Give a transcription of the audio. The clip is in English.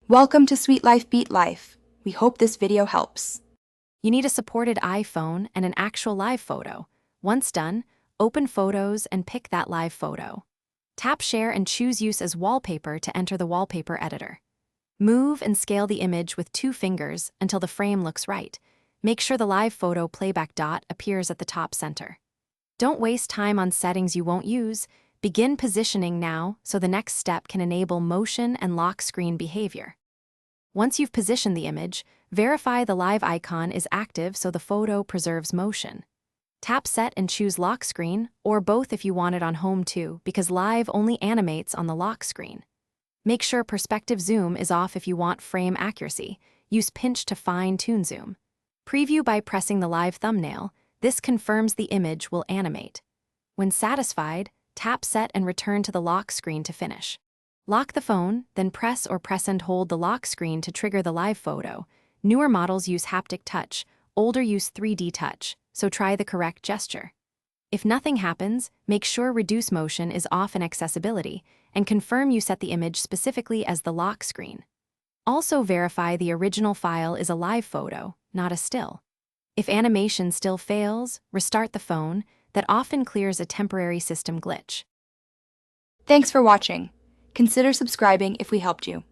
Welcome to Sweet Life Beat Life. We hope this video helps. You need a supported iPhone and an actual live photo. Once done, open Photos and pick that live photo. Tap Share and choose Use as Wallpaper to enter the wallpaper editor. Move and scale the image with 2 fingers until the frame looks right. Make sure the live photo playback dot appears at the top center. Don't waste time on settings you won't use. Begin positioning now so the next step can enable motion and lock screen behavior. Once you've positioned the image, verify the live icon is active so the photo preserves motion. Tap Set and choose Lock Screen, or both if you want it on Home too, because Live only animates on the lock screen. Make sure perspective zoom is off if you want frame accuracy. Use Pinch to fine-tune zoom. Preview by pressing the live thumbnail. This confirms the image will animate. When satisfied, tap Set and return to the lock screen to finish. Lock the phone, then press and hold the lock screen to trigger the live photo. Newer models use haptic touch, older use 3D touch, so try the correct gesture. If nothing happens, make sure Reduce Motion is off in Accessibility, and confirm you set the image specifically as the lock screen. Also verify the original file is a live photo, not a still. If animation still fails, restart the phone. That often clears a temporary system glitch. Thanks for watching. Consider subscribing if we helped you.